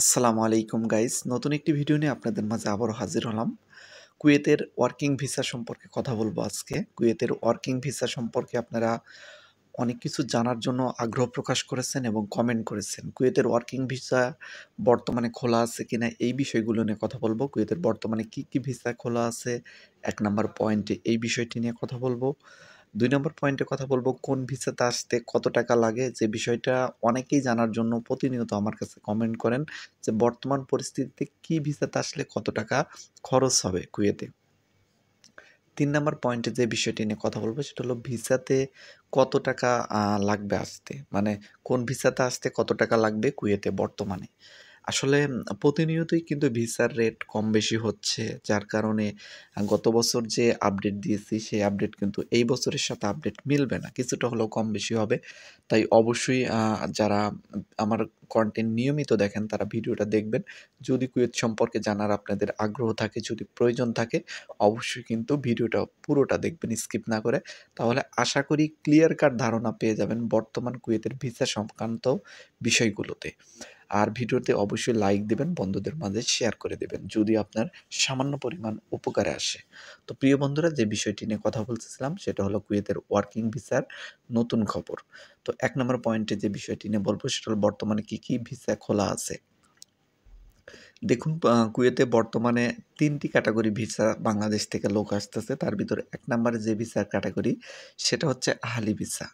আসসালামু আলাইকুম গাইস, নতুন একটি ভিডিও নিয়ে আপনাদের মাঝে আবারও হাজির হলাম। কুয়েতের ওয়ার্কিং ভিসা সম্পর্কে কথা বলবো আজকে। কুয়েতের ওয়ার্কিং ভিসা সম্পর্কে আপনারা অনেক কিছু জানার জন্য আগ্রহ প্রকাশ করেছেন এবং কমেন্ট করেছেন। কুয়েতের ওয়ার্কিং ভিসা বর্তমানে খোলা আছে কিনা এই বিষয়গুলো নিয়ে কথা বলবো। কুয়েতের বর্তমানে কি ভিসা খোলা আছে ১ নাম্বার পয়েন্টে এই বিষয়টি নিয়ে কথা বলবো। ২ নম্বর পয়েন্টে কথা বলবো কোন ভিসাতে আসতে কত টাকা লাগে, যে বিষয়টা অনেকেই জানার জন্য প্রতিনিয়ত আমার কাছে কমেন্ট করেন যে বর্তমান পরিস্থিতিতে কি ভিসাতে আসলে কত টাকা খরচ হবে কুয়েতে। ৩ নাম্বার পয়েন্টে যে বিষয়টি নিয়ে কথা বলবো সেটা হলো ভিসাতে কত টাকা লাগবে আসতে। মানে কোন ভিসাতে আসতে কত টাকা লাগবে কুয়েতে বর্তমানে। আসলে প্রতিনিয়তই কিন্তু ভিসার রেট কম বেশি হচ্ছে। যার কারণে গত বছর যে আপডেট দিয়েছি সেই আপডেট কিন্তু এই বছরের সাথে আপডেট মিলবে না। কিছুটা হলেও কম বেশি হবে। তাই অবশ্যই যারা আমার কনটেন্ট নিয়মিত দেখেন তারা ভিডিওটা দেখবেন। যদি কুয়েত সম্পর্কে জানার আপনাদের আগ্রহ থাকে, যদি প্রয়োজন থাকে অবশ্যই কিন্তু ভিডিওটা পুরোটা দেখবেন স্কিপ না করে। তাহলে আশা করি ক্লিয়ার কাট ধারণা পেয়ে যাবেন বর্তমান কুয়েতের ভিসা সংক্রান্ত বিষয়গুলোতে। আর ভিডিওতে অবশ্যই লাইক দিবেন, বন্ধুদের মাঝে শেয়ার করে দেবেন যদি আপনার সামান্য পরিমাণ উপকারে আসে। তো প্রিয় বন্ধুরা, যে বিষয়টি নিয়ে কথা বলতেছিলাম সেটা হলো কুয়েতের ওয়ার্কিং ভিসার নতুন খবর। তো ১ নম্বর পয়েন্টে যে বিষয়টি নিয়ে বলবো সেটা হলো বর্তমানে কি ভিসা খোলা আছে। দেখুন, কুয়েতে বর্তমানে ৩ টি ক্যাটাগরি ভিসা বাংলাদেশ থেকে লোক আসতেছে। তার ভিতরে ১ নাম্বারে যে ভিসার ক্যাটাগরি সেটা হচ্ছে আহালি ভিসা।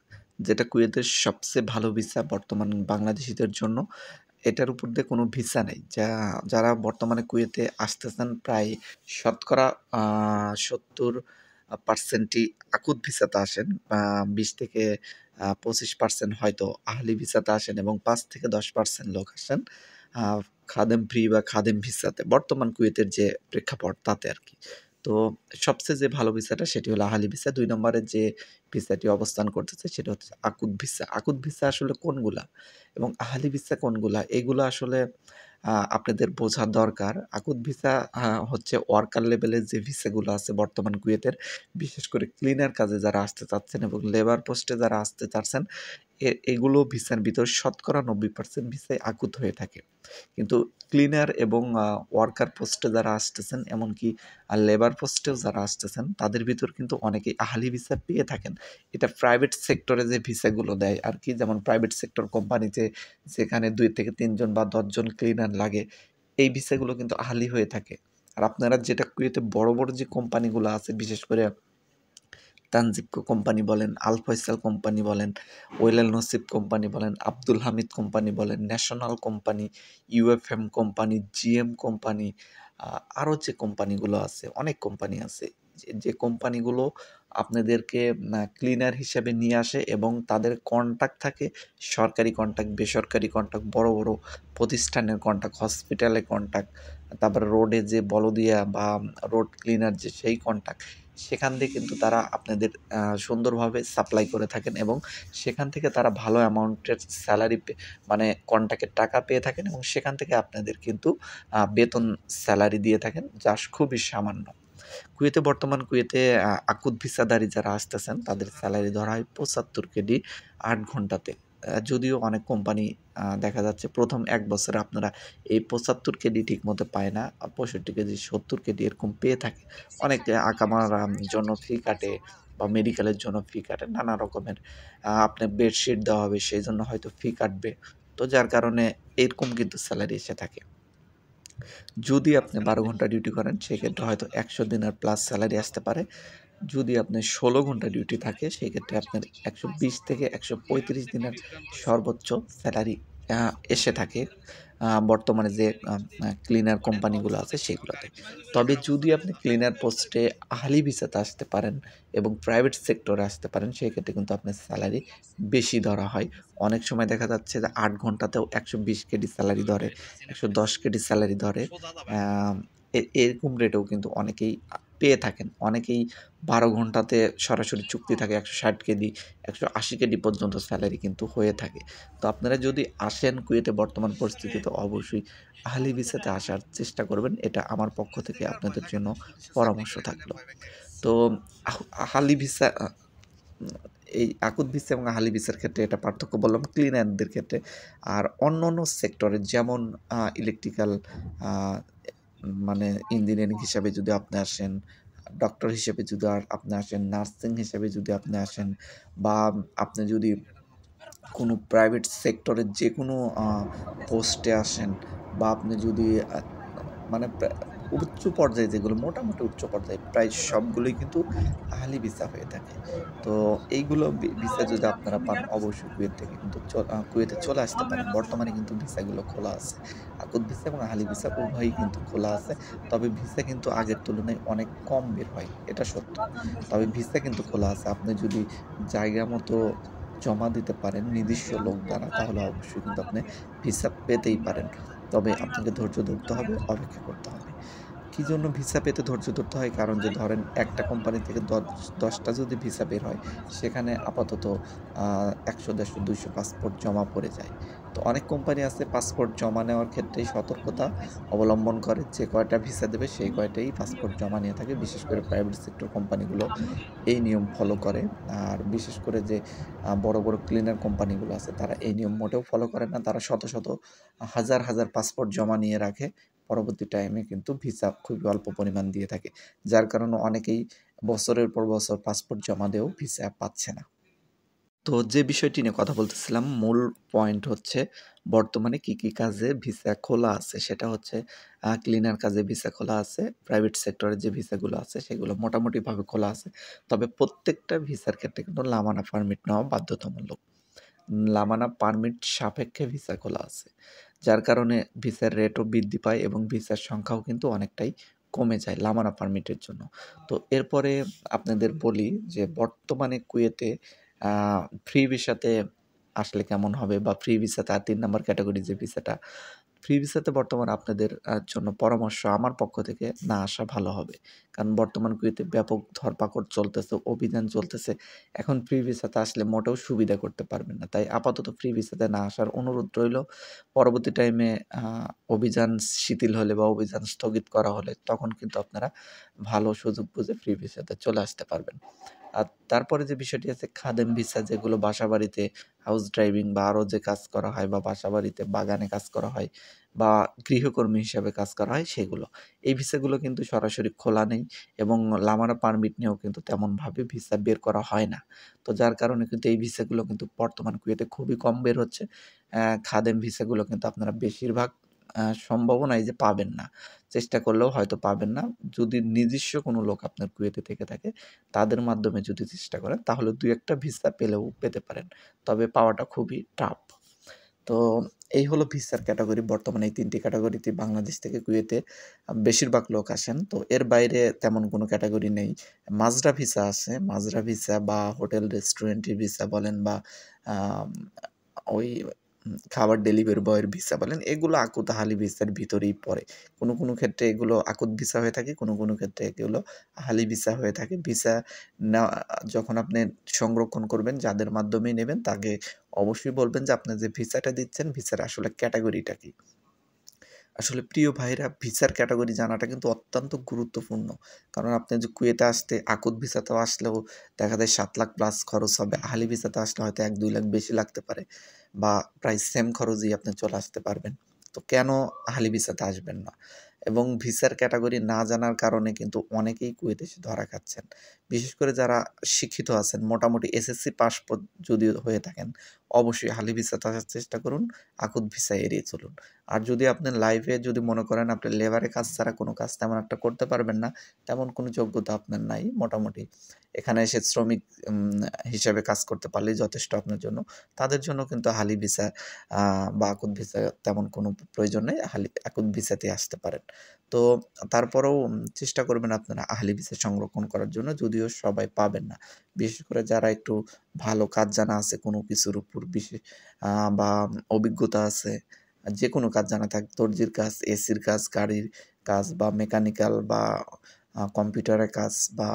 যেটা কুয়েতের সবচেয়ে ভালো ভিসা বর্তমান বাংলাদেশীদের জন্য। এটার উপর দিয়ে কোনো ভিসা নেই। যারা বর্তমানে কুয়েতে আসতেছেন প্রায় শতকরা ৭০% আকুত ভিসাতে আসেন। ২০ থেকে ২৫% হয়তো আহলি ভিসাতে আসেন এবং ৫ থেকে ১০% লোক আসেন আ খাদেম ফ্রি বা খাদেম ভিসাতে। বর্তমান কুয়েতের যে প্রেক্ষাপট তাতে আরকি। তো সবচেয়ে যে ভালো ভিসাটা সেটি হলো আহালি ভিসা। ২ নম্বরে যে ভিসাটি অবস্থান করতেছে সেটা হচ্ছে আকুত ভিসা। আকুত ভিসা আসলে কোনগুলা? এবং আহালি ভিসা কোনগুলা? এগুলো আসলে আপনাদের বোঝা দরকার। আকুত ভিসা হচ্ছে ওয়ার্কার লেভেলের যে ভিসাগুলো আছে বর্তমান কুয়েতের, বিশেষ করে ক্লিনার কাজে যারা আসতে চাচ্ছেন এবং লেবার পোস্টে যারা আসতে চাচ্ছেন, এগুলো ভিসার ভিতর শতকরা ৯০% ভিসাই আকুত হয়ে থাকে। কিন্তু ক্লিনার এবং ওয়ার্কার পোস্টে যারা আসতেছেন, এমনকি লেবার পোস্টেও যারা আসতেছেন, তাদের ভিতর কিন্তু অনেকেই আহালি ভিসা পেয়ে থাকেন। এটা প্রাইভেট সেক্টরে যে ভিসাগুলো দেয় আরকি, যেমন প্রাইভেট সেক্টর কোম্পানিতে যেখানে ২ থেকে ৩ জন বা ১০ জন ক্লিনার লাগে, এই ভিসাগুলো কিন্তু আহালি হয়ে থাকে। আর আপনারা যেটা কুয়েতে বড় যে কোম্পানিগুলো আছে, বিশেষ করে তানজিবকো কোম্পানি বলেন, আল ফয়সাল কোম্পানি বলেন, ওয়েল নসিব কোম্পানি বলেন, আব্দুল হামিদ কোম্পানি বলেন, national company, UFM company, GM company, আরও যে কোম্পানিগুলো আছে, অনেক কোম্পানি আছে। যে কোম্পানিগুলো আপনাদেরকে ক্লিনার হিসেবে নিয়ে আসে এবং তাদের কন্ট্রাক্ট থাকে সরকারি কন্ট্রাক্ট, বেসরকারি কন্ট্রাক্ট, বড় প্রতিষ্ঠানের কন্ট্রাক্ট, হসপিটালে কন্ট্রাক্ট, তারপরে রোডে যে বলদিয়া বা রোড ক্লিনার যে সেই কন্ট্রাক্ট, সেখান দিয়ে কিন্তু তারা আপনাদের সুন্দরভাবে সাপ্লাই করে থাকেন এবং সেখান থেকে তারা ভালো অ্যামাউন্টের স্যালারি মানে কন্ট্রাক্টের টাকা পেয়ে থাকেন এবং সেখান থেকে আপনাদের কিন্তু বেতন স্যালারি দিয়ে থাকেন, যা খুবই সামান্য। কুয়েতে আকুত ভিসাধারী যারা আসতেছেন তাদের স্যালারি ধরা হয় ৭৫ কেডি ৮ ঘন্টাতে। যদিও অনেক কোম্পানি দেখা যাচ্ছে ১ম ১ বছরে আপনারা এই ৭৫ কেডি ঠিকমতো পায় না। ৬৫ কেজি, ৭০ কেডি এরকম পেয়ে থাকে। অনেকে আকামার জন্য ফি কাটে বা মেডিকেলের জন্য ফি কাটে। নানা রকমের আপনার বেডশিট দেওয়া হবে সেইজন্য হয়তো ফি কাটবে। তো যার কারণে এরকম কিন্তু স্যালারি এসে থাকে। যদি আপনি ১২ ঘন্টা ডিউটি করেন সেক্ষেত্রে হয়তো ১০০ দিনার প্লাস স্যালারি আসতে পারে। যদি আপনার ১৬ ঘন্টা ডিউটি থাকে সেক্ষেত্রে আপনার ১২০ থেকে ১৩৫ দিনের সর্বোচ্চ স্যালারি আ এসে থাকে বর্তমানে যে ক্লিনার কোম্পানিগুলো আছে সেগুলোতে। তবে যদি আপনি ক্লিনার পোস্টে আহালি ভিসাতে আসতে পারেন এবং প্রাইভেট সেক্টরে আসতে পারেন সেক্ষেত্রে কিন্তু আপনার স্যালারি বেশি ধরা হয়। অনেক সময় দেখা যাচ্ছে যে ৮ ঘন্টাতেও ১২০ কেডি স্যালারি ধরে, ১১০ কেডি স্যালারি ধরে। আম এরকম রেটেও কিন্তু অনেকেই পেয়ে থাকেন। অনেকেই ১২ ঘন্টাতে সরাসরি চুক্তি থাকে ১৬০ কেডি, ১৮০ কেডি পর্যন্ত স্যালারি কিন্তু হয়ে থাকে। তো আপনারা যদি আসেন কুয়েতে বর্তমান পরিস্থিতিতে অবশ্যই আহলি ভিসাতে আসার চেষ্টা করবেন। এটা আমার পক্ষ থেকে আপনাদের জন্য পরামর্শ থাকলো। তো আহালি ভিসা এই আকুত ভিসা এবং আহালি ভিসার ক্ষেত্রে এটা পার্থক্য বললাম ক্লিনারদের ক্ষেত্রে। আর অন্যান্য সেক্টরে যেমন ইলেকট্রিক্যাল আ মানে ইঞ্জিনিয়ারিং হিসাবে যদি আপনি আসেন, ডক্টর হিসেবে যদি আপনি আসেন, নার্সিং হিসেবে যদি আপনি আসেন বা আপনি যদি কোনো প্রাইভেট সেক্টরের যেকোনো পোস্টে আসেন বা আপনি যদি মানে উচ্চ পর্যায়ে যেগুলো মোটামুটি উচ্চ পর্যায়ে প্রায় সবগুলোই কিন্তু আহলি ভিসা হয়ে থাকে। তো এইগুলো ভিসা যদি আপনারা পান অবশ্যই কুয়েত থেকে কিন্তু কুয়েতে চলে আসতে পারেন। বর্তমানে কিন্তু ভিসাগুলো খোলা আছে। আকুত ভিসা এবং আহলি ভিসা উভয়ই কিন্তু খোলা আছে। তবে ভিসা কিন্তু আগের তুলনায় অনেক কম বের হয়। এটা সত্য। তবে ভিসা কিন্তু খোলা আছে। আপনি যদি জায়গা মতো জমা দিতে পারেন নির্দিষ্ট লোক দ্বারা তাহলে অবশ্যই কিন্তু আপনি ভিসা পেতেই পারেন। তবে আপনাকে ধৈর্য ধরতে হবে, অপেক্ষা করতে হবে। কি জন্য ভিসা পেতে ধৈর্য ধরতে হয়? কারণ যে ধরেন একটা কোম্পানি থেকে ১০ টা যদি ভিসা বের হয়, সেখানে আপাতত ১০০, ১৫০, ২০০ পাসপোর্ট জমা পড়ে যায়। তো অনেক কোম্পানি আছে পাসপোর্ট জমা নেওয়ার ক্ষেত্রেই সতর্কতা অবলম্বন করে। যে কয়টা ভিসা দেবে সেই কয়টাই পাসপোর্ট জমা নিয়ে থাকে। বিশেষ করে প্রাইভেট সেক্টর কোম্পানিগুলো এই নিয়ম ফলো করে। আর বিশেষ করে যে বড়, বড় ক্লিনার কোম্পানিগুলো আছে তারা এই নিয়ম মোটেও ফলো করে না। তারা শত, শত হাজার, হাজার পাসপোর্ট জমা নিয়ে রাখে। পরবর্তী টাইমে কিন্তু ভিসা খুবই অল্প পরিমাণ দিয়ে থাকে। যার কারণে অনেকেই বছরের পর বছর পাসপোর্ট জমা দিয়েও ভিসা পাচ্ছে না। তো যে বিষয়টি নিয়ে কথা বলতেছিলাম মূল পয়েন্ট হচ্ছে বর্তমানে কি, কি কাজে ভিসা খোলা আছে সেটা হচ্ছে ক্লিনার কাজে ভিসা খোলা আছে। প্রাইভেট সেক্টরে যে ভিসাগুলো আছে সেগুলো মোটামুটিভাবে খোলা আছে। তবে প্রত্যেকটা ভিসার ক্ষেত্রে কিন্তু লামানা পারমিট নেওয়া বাধ্যতামূলক। লামানা পারমিট সাপেক্ষে ভিসা খোলা আছে। যার কারণে ভিসার রেটও বৃদ্ধি পায় এবং ভিসার সংখ্যাও কিন্তু অনেকটাই কমে যায় লামানা পারমিটের জন্য। তো এরপরে আপনাদের বলি যে বর্তমানে কুয়েতে আ ফ্রি ভিসাতে আসলে কেমন হবে বা ফ্রি ভিসাতে ৩ নাম্বার ক্যাটেগরি যে ভিসাটা ফ্রি ভিসাতে বর্তমানে আপনাদের জন্য পরামর্শ আমার পক্ষ থেকে না আসা ভালো হবে। কারণ বর্তমান কুয়েতে ব্যাপক ধরপাকড় চলতেছে, অভিযান চলতেছে। এখন ফ্রি ভিসাতে আসলে মোটেও সুবিধা করতে পারবেন না। তাই আপাতত ফ্রি ভিসাতে না আসার অনুরোধ রইলো। পরবর্তী টাইমে আ অভিযান শিথিল হলে বা অভিযান স্থগিত করা হলে তখন কিন্তু আপনারা ভালো সুযোগ বুঝে ফ্রি ভিসাতে চলে আসতে পারবেন। আর তারপরে যে বিষয়টি আছে খাদেম ভিসা যেগুলো বাসাবাড়িতে হাউস ড্রাইভিং বা আরো যে কাজ করা হয় বা বাসাবাড়িতে বাগানে কাজ করা হয় বা গৃহকর্মী হিসাবে কাজ করা হয় সেগুলো। এই ভিসাগুলো কিন্তু সরাসরি খোলা নেই এবং লামারা পারমিট নিয়েও কিন্তু তেমনভাবে ভিসা বের করা হয় না। তো যার কারণে কিন্তু এই ভিসাগুলো কিন্তু বর্তমান কুয়েতে খুবই কম বের হচ্ছে। খাদেম ভিসাগুলো কিন্তু আপনারা বেশিরভাগ সম্ভাবনাই যে পাবেন না। চেষ্টা করলেও হয়তো পাবেন না। যদি নিজস্ব কোনো লোক আপনার কুয়েতে থেকে থাকে তাদের মাধ্যমে যদি চেষ্টা করেন তাহলে ২-১ টা ভিসা পেলেও পেতে পারেন। তবে পাওয়াটা খুবই টাফ। তো এই হলো ভিসার ক্যাটেগরি। বর্তমানে এই ৩ টি ক্যাটেগরিতে বাংলাদেশ থেকে কুয়েতে বেশিরভাগ লোক আসেন। তো এর বাইরে তেমন কোনো ক্যাটেগরি নেই। মাজরা ভিসা আছে। মাজরা ভিসা বা হোটেল রেস্টুরেন্টের ভিসা বলেন বা আম ওই খাবার ডেলিভারি বয়ের ভিসা বলেন, এগুলো আকুত আহালি ভিসার ভিতরেই পড়ে। কোনো ক্ষেত্রে এগুলো আকুত ভিসা হয়ে থাকে, কোনো ক্ষেত্রে এগুলো আহালি ভিসা হয়ে থাকে। ভিসা না যখন আপনি সংরক্ষণ করবেন, যাদের মাধ্যমেই নেবেন তাকে অবশ্যই বলবেন যে আপনি যে ভিসাটা দিচ্ছেন, ভিসার আসলে ক্যাটেগরিটা কি? আসলে প্রিয় ভাইরা ভিসার ক্যাটেগরি জানাটা কিন্তু অত্যন্ত গুরুত্বপূর্ণ। কারণ আপনি যে কুয়েতে আসতে আকুত ভিসাতেও আসলেও দেখা যায় ৭ লাখ প্লাস খরচ হবে। আহালি ভিসাতে আসলে হয়তো ১-২ লাখ বেশি লাগতে পারে বা প্রায় সেম খরচেই আপনি চলে আসতে পারবেন। তো কেন আহালি ভিসাতে আসবেন না? এবং ভিসার ক্যাটেগরি না জানার কারণে কিন্তু অনেকেই কুয়েতে এসে ধরা খাচ্ছেন। বিশেষ করে যারা শিক্ষিত আছেন মোটামুটি এসএসসি পাস যদি হয়ে থাকেন, অবশ্যই আহালি ভিসাতে আসার চেষ্টা করুন, আকুত ভিসা এড়িয়ে চলুন। আর যদি আপনি লাইফে যদি মনে করেন আপনি লেবারে কাজ ছাড়া কোনো কাজ তেমন একটা করতে পারবেন না, তেমন কোনো যোগ্যতা আপনার নাই মোটামুটি। এখানে এসে শ্রমিক হিসেবে কাজ করতে পারলেই যথেষ্ট আপনার জন্য। তাদের জন্য কিন্তু হালি ভিসা আ বা আকুত ভিসা তেমন কোনো প্রয়োজন নেই। আকুত ভিসাতেই আসতে পারেন। তো তারপরেও চেষ্টা করবেন আপনারা আহলি ভিসা সংরক্ষণ করার জন্য যদিও সবাই পাবেন না। বিশেষ করে যারা একটু ভালো কাজ জানা আছে কোনো কিছুর উপর বা অভিজ্ঞতা আছে যেকোনো কাজ জানা থাক দর্জির কাজ, এসির কাজ, গাড়ির কাজ বা মেকানিক্যাল বা কম্পিউটারের কাজ বা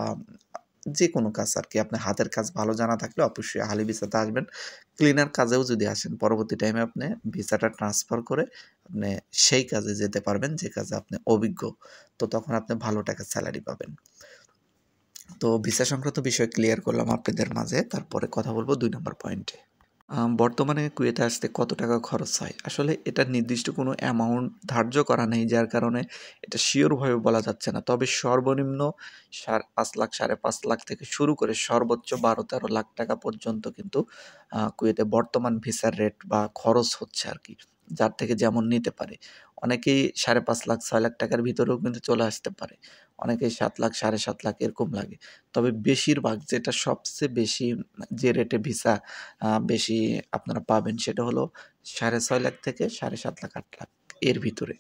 যেকোনো কাজ আরকি আপনার হাতের কাজ ভালো জানা থাকলে অবশ্যই আহলি ভিসাতে আসবেন। ক্লিনার কাজেও যদি আসেন পরবর্তী টাইমে আপনি ভিসাটা ট্রান্সফার করে আপনি সেই কাজে যেতে পারবেন যে কাজে আপনি অভিজ্ঞ। তো তখন আপনি ভালো টাকার সেলারি পাবেন। তো ভিসা সংক্রান্ত বিষয় ক্লিয়ার করলাম আপনাদের মাঝে। তারপরে কথা বলবো ২ নম্বর পয়েন্টে। বর্তমানে কুয়েতে আসতে কত টাকা খরচ হয়? আসলে এটা নির্দিষ্ট কোনো অ্যামাউন্ট ধার্য করা নেই, যার কারণে এটা সিওরভাবে বলা যাচ্ছে না। তবে সর্বনিম্ন ৫ লাখ, ৫.৫ লাখ থেকে শুরু করে সর্বোচ্চ ১২-১৩ লাখ টাকা পর্যন্ত কিন্তু কুয়েতে বর্তমান ভিসার রেট বা খরচ হচ্ছে আরকি। যার থেকে যেমন নিতে পারে। অনেকেই ৫.৫ লাখ, ৬ লাখ টাকার ভিতরেও কিন্তু চলে আসতে পারে। অনেকেই ৭ লাখ, ৭.৫ লাখ এরকম লাগে। তবে বেশিরভাগ যেটা সবচেয়ে বেশি যে রেটে ভিসা বেশি আপনারা পাবেন সেটা হলো ৬.৫ লাখ থেকে ৭.৫ লাখ, ৮ লাখ এর ভিতরে।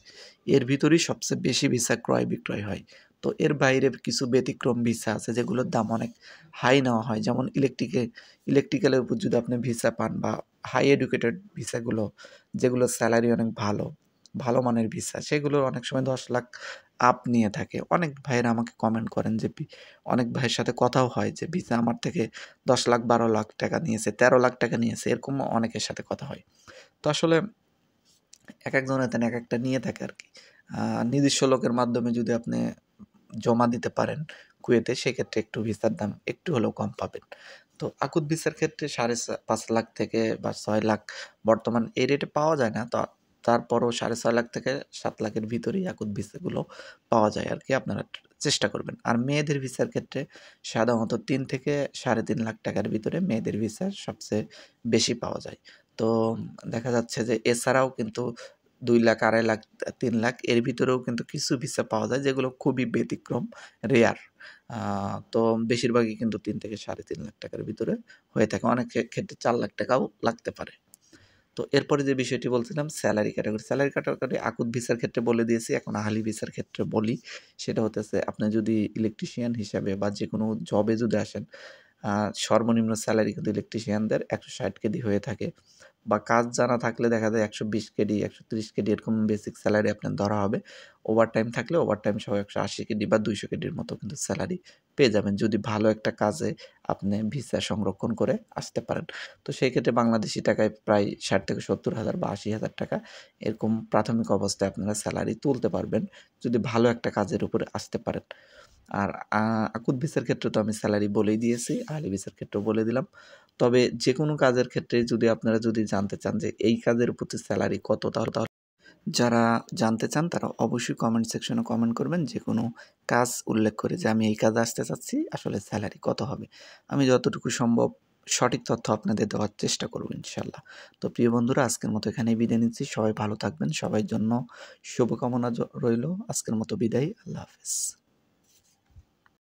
এর ভিতরেই সবচেয়ে বেশি ভিসা ক্রয়-বিক্রয় হয়। তো এর বাইরে কিছু ব্যতিক্রম ভিসা আছে যেগুলোর দাম অনেক হাই নেওয়া হয়। যেমন ইলেকট্রিক্যালের উপর যদি আপনি ভিসা পান বা হাই এডুকেটেড ভিসাগুলো যেগুলোর স্যালারি অনেক ভালো, ভালো মানের ভিসা সেগুলো অনেক সময় ১০ লাখ আপ নিয়ে থাকে। অনেক ভাইয়েরা আমাকে কমেন্ট করেন যে অনেক ভাইয়ের সাথে কথাও হয় যে ভিসা আমার থেকে ১০ লাখ, ১২ লাখ টাকা নিয়েছে, ১৩ লাখ টাকা নিয়েছে, এরকম অনেকের সাথে কথা হয়। তো আসলে একেকজন একেকটা নিয়ে থাকে আরকি। নিজস্ব লোকের মাধ্যমে যদি আপনি জমা দিতে পারেন কুয়েতে, সেক্ষেত্রে একটু ভিসার দাম একটু হলেও কম পাবেন। তো আকুত ভিসার ক্ষেত্রে ৫.৫ লাখ থেকে বা ৬ লাখ বর্তমান এই রেটে পাওয়া যায় না। তারপরও ৬.৫ লাখ থেকে ৭ লাখের ভিতরেই আকুত ভিসাগুলো পাওয়া যায় আরকি। আপনারা চেষ্টা করবেন। আর মেয়েদের ভিসার ক্ষেত্রে সাধারণত ৩ থেকে ৩.৫ লাখ টাকার ভিতরে মেয়েদের ভিসা সবচেয়ে বেশি পাওয়া যায়। তো দেখা যাচ্ছে যে এছাড়াও কিন্তু ২ লাখ, ২.৫ লাখ, ৩ লাখ এর ভিতরেও কিন্তু কিছু ভিসা পাওয়া যায় যেগুলো খুবই ব্যতিক্রম, রেয়ার। আ তো বেশিরভাগই কিন্তু ৩ থেকে ৩.৫ লাখ টাকার ভিতরে হয়ে থাকে। অনেক ক্ষেত্রে ৪ লাখ টাকাও লাগতে পারে। তো এরপরে যে বিষয়টি বলছিলাম স্যালারি ক্যাটাগরি। স্যালারি ক্যাটাগরি আকুত ভিসার ক্ষেত্রে বলে দিয়েছি। এখন আহালি ভিসার ক্ষেত্রে বলি। সেটা হতেছে আপনি যদি ইলেকট্রিশিয়ান হিসাবে বা যেকোনো জবে যদি আসেন, সর্বনিম্ন স্যালারি কিন্তু ইলেকট্রিশিয়ানদের ১৬০ কেডি হয়ে থাকে। বা কাজ জানা থাকলে দেখা যায় ১২০ কেডি, ১৩০ কেডি এরকম বেসিক স্যালারি আপনার ধরা হবে। ওভারটাইম থাকলে ওভারটাইম সহ ১৮০ কেডি বা ২০০ কেডির মতো কিন্তু স্যালারি পেয়ে যাবেন। যদি ভালো একটা কাজে আপনি ভিসা সংরক্ষণ করে আসতে পারেন। তো সেই ক্ষেত্রে বাংলাদেশী টাকায় প্রায় ৬০ থেকে ৭০,০০০ বা ৮০,০০০ টাকা এরকম প্রাথমিক অবস্থায় আপনারা স্যালারি তুলতে পারবেন, যদি ভালো একটা কাজের উপরে আসতে পারেন। আর আকুত ভিসার ক্ষেত্রে তো আমি স্যালারি বলেই দিয়েছি, আহলি ভিসার ক্ষেত্রেও বলে দিলাম। তবে যেকোনো কাজের ক্ষেত্রে যদি আপনারা জানতে চান যে এই কাজের প্রতি স্যালারি কত, তাহলে যারা জানতে চান তারা অবশ্যই কমেন্ট সেকশনে কমেন্ট করবেন। যেকোনো কাজ উল্লেখ করে যে আমি এই কাজে আসতে চাচ্ছি, আসলে স্যালারি কত হবে? আমি যতটুকু সম্ভব সঠিক তথ্য আপনাদের দেওয়ার চেষ্টা করব ইনশাআল্লাহ। তো প্রিয় বন্ধুরা, আজকের মতো এখানেই বিদায় নিচ্ছি। সবাই ভালো থাকবেন। সবার জন্য শুভকামনা রইলো। আজকের মতো বিদায়। আল্লাহ হাফেজ।